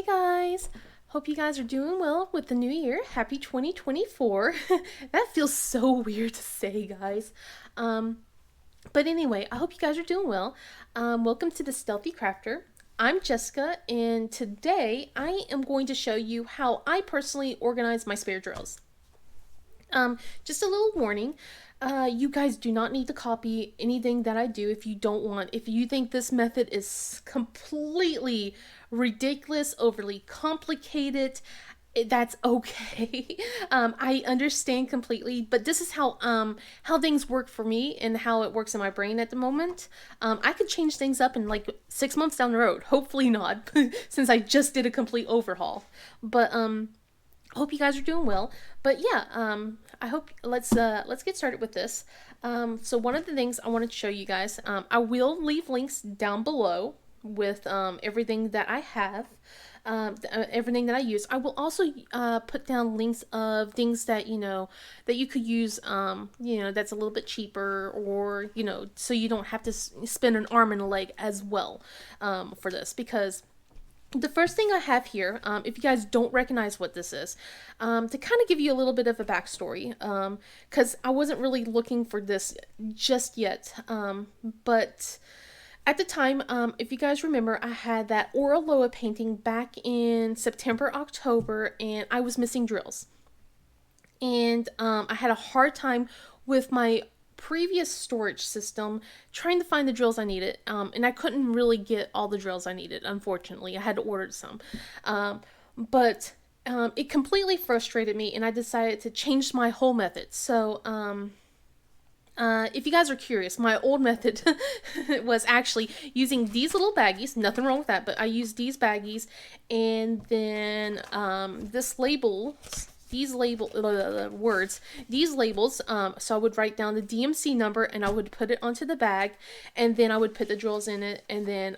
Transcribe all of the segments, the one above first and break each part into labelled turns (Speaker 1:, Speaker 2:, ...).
Speaker 1: Guys, hope you guys are doing well with the new year. Happy 2024. That feels so weird to say, guys. Um, but anyway, I hope you guys are doing well. Welcome to the Stealthy Crafter. I'm Jessica, and today I am going to show you how I personally organize my spare drills. Just a little warning. You guys do not need to copy anything that I do if you don't want. If you think this method is completely ridiculous, overly complicated, that's okay. I understand completely, but this is how things work for me and how it works in my brain at the moment. I could change things up in like 6 months down the road. Hopefully not, since I just did a complete overhaul. But hope you guys are doing well. But yeah, I hope let's get started with this. So one of the things I wanted to show you guys, I will leave links down below with everything that I have, everything that I use. I will also put down links of things that that you could use, that's a little bit cheaper, or so you don't have to spend an arm and a leg as well for this, because the first thing I have here, if you guys don't recognize what this is, to kind of give you a little bit of a backstory, because I wasn't really looking for this just yet, but at the time, if you guys remember, I had that Ora Loa painting back in September, October, and I was missing drills. And I had a hard time with my previous storage system trying to find the drills I needed, and I couldn't really get all the drills I needed. Unfortunately, I had to order some, but it completely frustrated me, and I decided to change my whole method. So if you guys are curious, my old method was actually using these little baggies. Nothing wrong with that, but I used these baggies, and then this label, these labels. So I would write down the DMC number, and I would put it onto the bag, and then I would put the drills in it, and then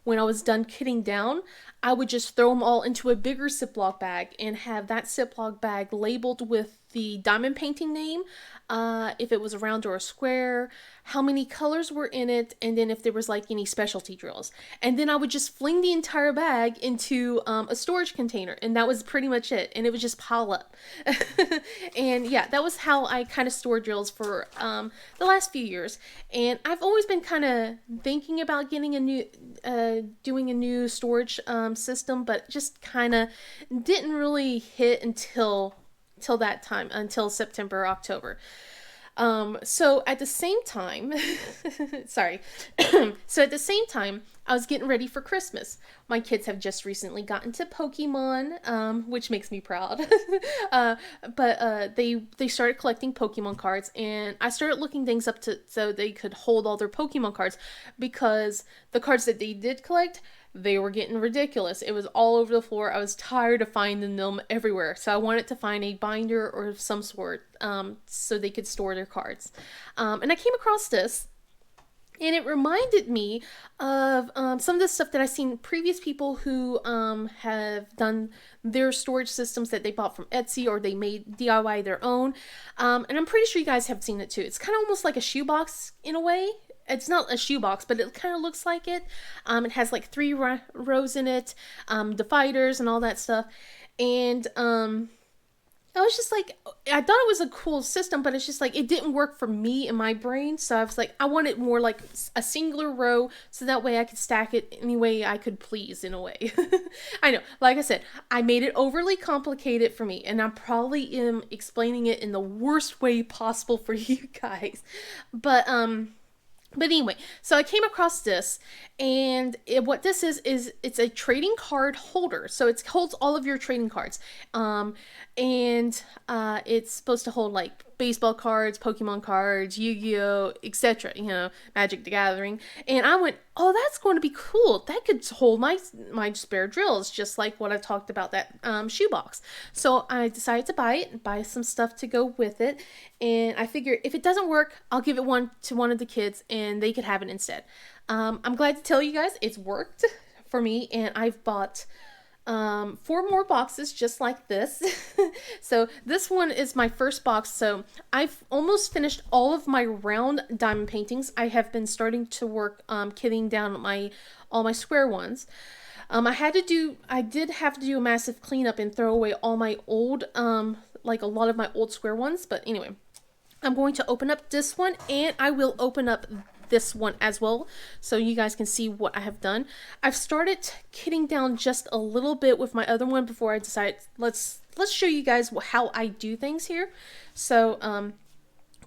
Speaker 1: when I was done kitting down, I would just throw them all into a bigger Ziploc bag and have that Ziploc bag labeled with the diamond painting name, if it was a round or a square, how many colors were in it, and then if there was like any specialty drills. And then I would just fling the entire bag into a storage container, and that was pretty much it. And it would just pile up. And yeah, that was how I kind of stored drills for the last few years. And I've always been kind of thinking about getting a new, doing a new storage system, but just kind of didn't really hit until that time, until September, October. So at the same time, sorry. So at the same time, I was getting ready for Christmas. My kids have just recently gotten to Pokemon, which makes me proud. But they started collecting Pokemon cards, and I started looking things up so they could hold all their Pokemon cards, because the cards that they did collect, they were getting ridiculous. It was all over the floor. I was tired of finding them everywhere. So I wanted to find a binder or some sort, so they could store their cards. And I came across this, and it reminded me of some of the stuff that I've seen previous people who have done their storage systems that they bought from Etsy, or they made DIY their own. And I'm pretty sure you guys have seen it too. It's kind of almost like a shoebox in a way. It's not a shoebox, but it kind of looks like it. It has like three rows in it, dividers and all that stuff. And I was just like, I thought it was a cool system, but it's just like, it didn't work for me in my brain. So I was like, I wanted more like a singular row, so that way I could stack it any way I could please, in a way. I know, like I said, I made it overly complicated for me, and I probably am explaining it in the worst way possible for you guys. But anyway, so I came across this, and what this is it's a trading card holder. So it holds all of your trading cards, and it's supposed to hold like baseball cards, Pokemon cards, Yu-Gi-Oh, etc. Magic the Gathering. And I went, oh, that's going to be cool. That could hold my spare drills, just like what I talked about, that shoebox. So I decided to buy some stuff to go with it, and I figured if it doesn't work, I'll give it to one of the kids, and they could have it instead. I'm glad to tell you guys it's worked for me, and I've bought 4 more boxes just like this. So this one is my first box. So I've almost finished all of my round diamond paintings. I have been starting to work kitting down all my square ones. I did have to do a massive cleanup and throw away all my old, like a lot of my old square ones. But anyway, I'm going to open up this one, and I will open up this one as well, so you guys can see what I have done. I've started kitting down just a little bit with my other one before I decide, let's show you guys how I do things here. So,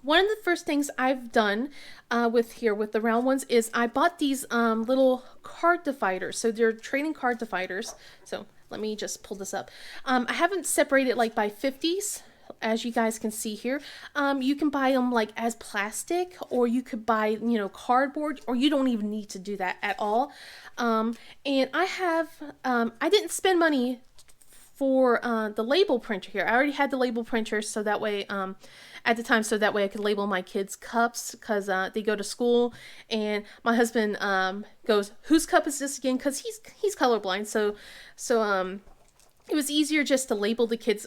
Speaker 1: one of the first things I've done with the round ones is I bought these little card dividers. So they're trading card dividers. So let me just pull this up. I haven't separated like by 50s, as you guys can see here. You can buy them like as plastic, or you could buy, you know, cardboard, or you don't even need to do that at all. And I didn't spend money for the label printer here. I already had the label printer, so that way at the time, so that way I could label my kids' cups, because they go to school, and my husband goes, "Whose cup is this again?" Because he's colorblind, so it was easier just to label the kids'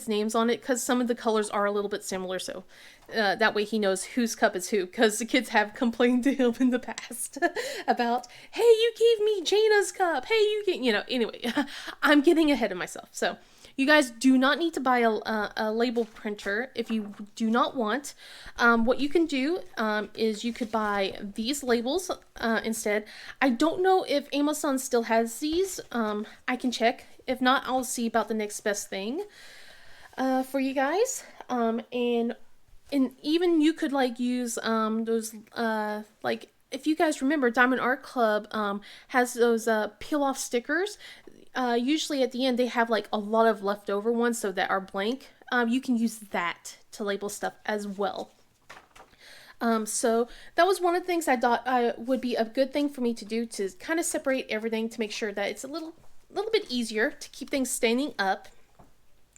Speaker 1: names on it, because some of the colors are a little bit similar, so that way he knows whose cup is who, because the kids have complained to him in the past about, "Hey, you gave me Jana's cup, hey, you get," you know, anyway, I'm getting ahead of myself. So you guys do not need to buy a label printer if you do not want. What you can do is you could buy these labels instead. I don't know if Amazon still has these. I can check. If not, I'll see about the next best thing for you guys. And even you could like use those like, if you guys remember, Diamond Art Club has those peel off stickers. Usually at the end they have like a lot of leftover ones so that are blank. You can use that to label stuff as well. So that was one of the things I thought would be a good thing for me to do, to kind of separate everything to make sure that it's a little bit easier to keep things standing up.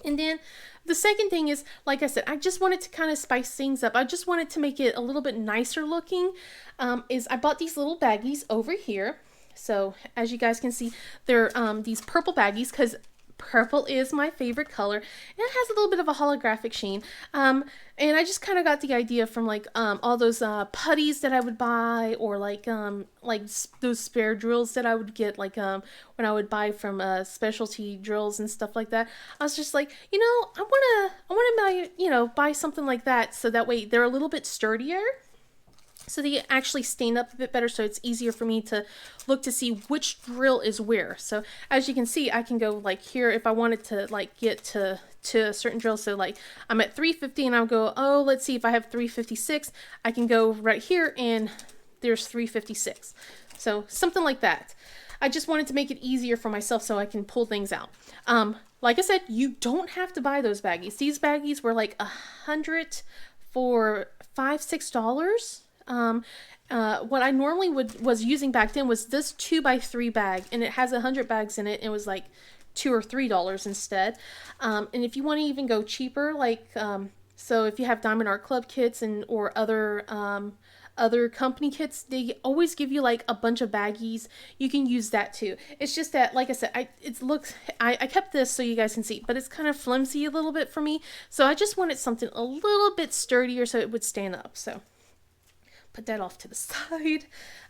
Speaker 1: And then the second thing is, like I said, I just wanted to kind of spice things up. I just wanted to make it a little bit nicer looking. Is I bought these little baggies over here. So as you guys can see, they're these purple baggies, because purple is my favorite color, and it has a little bit of a holographic sheen. And I just kind of got the idea from like all those putties that I would buy, or like those spare drills that I would get like when I would buy from specialty drills and stuff like that. I was just like, you know, I wanna buy something like that, so that way they're a little bit sturdier, so they actually stand up a bit better, so it's easier for me to look to see which drill is where. So as you can see, I can go like here if I wanted to like get to a certain drill. So like I'm at 350 and I'll go, oh, let's see if I have 356. I can go right here and there's 356. So something like that. I just wanted to make it easier for myself so I can pull things out. Like I said, you don't have to buy those baggies. These baggies were like $100 for $5-6. What I normally was using back then was this 2x3 bag, and it has 100 bags in it, and it was like $2 or $3 instead. And if you want to even go cheaper, like so if you have Diamond Art Club kits or other company kits, they always give you like a bunch of baggies. You can use that too. It's just that, like I said, I kept this so you guys can see, but it's kind of flimsy a little bit for me, so I just wanted something a little bit sturdier so it would stand up. So put that off to the side.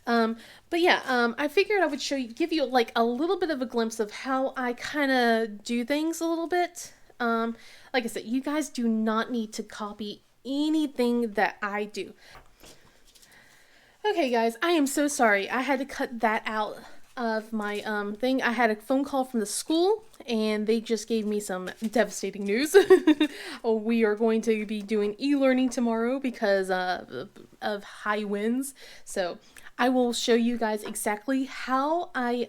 Speaker 1: But yeah, I figured I would give you like a little bit of a glimpse of how I kind of do things a little bit. Like I said, you guys do not need to copy anything that I do. Okay guys, I am so sorry. I had to cut that out of my thing. I had a phone call from the school, and they just gave me some devastating news. We are going to be doing e-learning tomorrow because of high winds. So I will show you guys exactly how I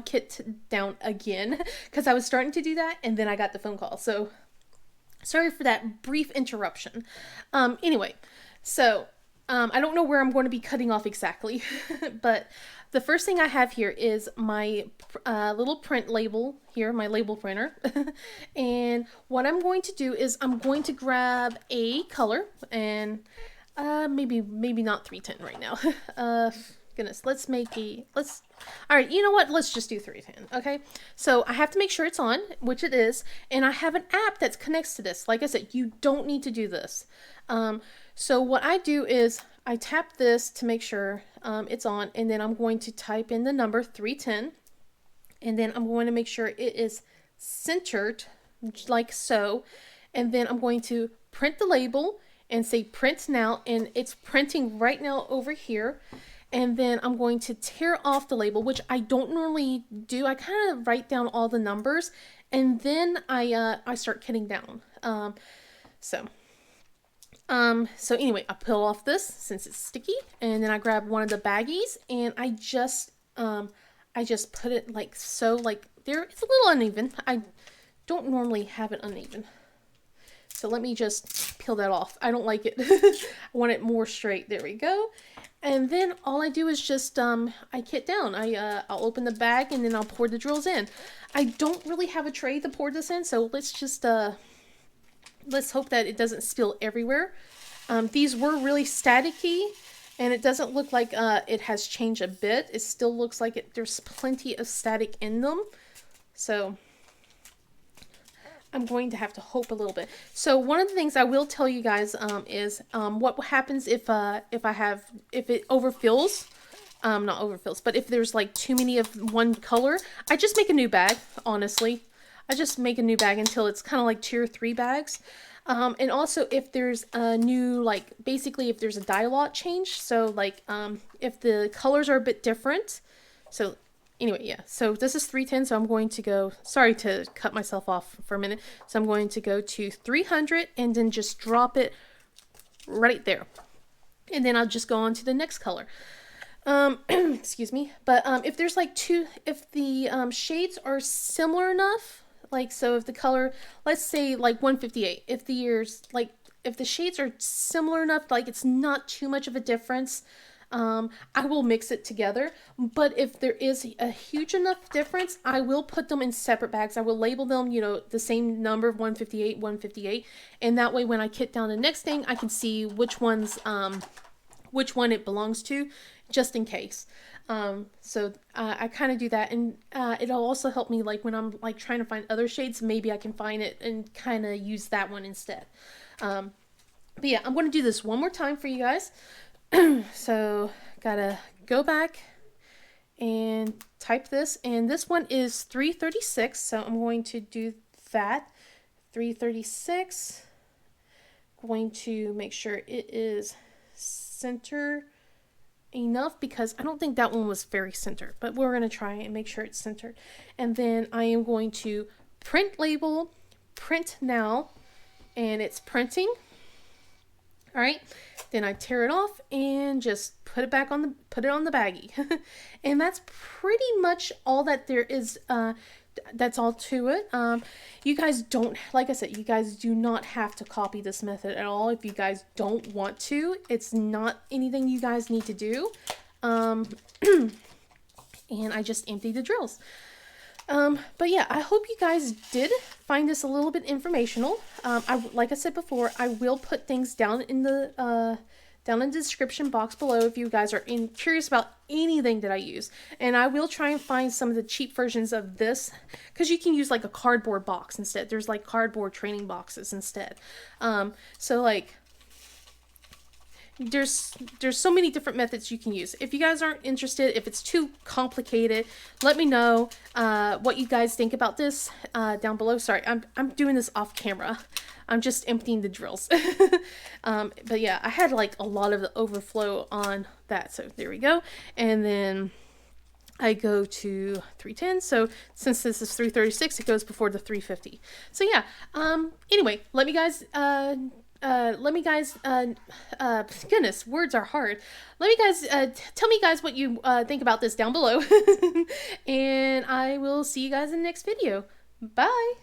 Speaker 1: kit down again, because I was starting to do that and then I got the phone call. So sorry for that brief interruption. Anyway, so I don't know where I'm going to be cutting off exactly, but the first thing I have here is my little print label here, my label printer. And what I'm going to do is I'm going to grab a color, and maybe not 310 right now. Goodness, all right, you know what? Let's just do 310, okay? So I have to make sure it's on, which it is, and I have an app that connects to this. Like I said, you don't need to do this. So what I do is I tap this to make sure it's on, and then I'm going to type in the number 310. And then I'm going to make sure it is centered like so. And then I'm going to print the label and say print now, and it's printing right now over here. And then I'm going to tear off the label, which I don't normally do. I kind of write down all the numbers, and then I start kitting down. So anyway, I peel off this since it's sticky, and then I grab one of the baggies, and I just put it like so, like there. It's a little uneven. I don't normally have it uneven. So let me just peel that off. I don't like it. I want it more straight. There we go. And then all I do is just, I kit down. I'll open the bag and then I'll pour the drills in. I don't really have a tray to pour this in, so let's just, let's hope that it doesn't spill everywhere. These were really staticky, and it doesn't look like it has changed a bit. It still looks like there's plenty of static in them. So I'm going to have to hope a little bit. So one of the things I will tell you guys is what happens if it overfills. Not overfills, but if there's like too many of one color, I just make a new bag, honestly. I just make a new bag until it's kind of like 2 or 3 bags. And also if there's a new, like, basically if there's a dye lot change, so like if the colors are a bit different. So anyway, yeah, so this is 310, so I'm going to go, sorry to cut myself off for a minute. So I'm going to go to 300 and then just drop it right there. And then I'll just go on to the next color. Excuse me. But if there's like if the shades are similar enough, like, so if the color, let's say like 158, if the shades are similar enough, like it's not too much of a difference, I will mix it together. But if there is a huge enough difference, I will put them in separate bags. I will label them, you know, the same number, 158, 158. And that way when I kit down the next thing, I can see which one it belongs to, just in case. So I kind of do that, and it'll also help me, like when I'm like trying to find other shades, maybe I can find it and kind of use that one instead. But yeah, I'm going to do this one more time for you guys. So gotta go back and type this, and this one is 336, so I'm going to do that. 336, going to make sure it is center enough, because I don't think that one was very centered, but we're going to try and make sure it's centered. And then I am going to print label, print now, and it's printing. All right, then I tear it off and just put it on the baggie. And that's pretty much all that there is. That's all to it. You guys don't, like I said, you guys do not have to copy this method at all if you guys don't want to. It's not anything you guys need to do. And I just emptied the drills. But yeah, I hope you guys did find this a little bit informational. Like I said before, I will put things down in the description box below if you guys are curious about anything that I use. And I will try and find some of the cheap versions of this, because you can use like a cardboard box instead. There's like cardboard training boxes instead. So like there's so many different methods you can use. If you guys aren't interested, if it's too complicated, let me know what you guys think about this down below. Sorry, I'm doing this off camera. I'm just emptying the drills. But yeah, I had like a lot of the overflow on that, so there we go. And then I go to 310. So since this is 336, it goes before the 350. So yeah. Anyway, let me guys. Goodness, words are hard. Let me guys, tell me guys what you think about this down below. And I will see you guys in the next video. Bye.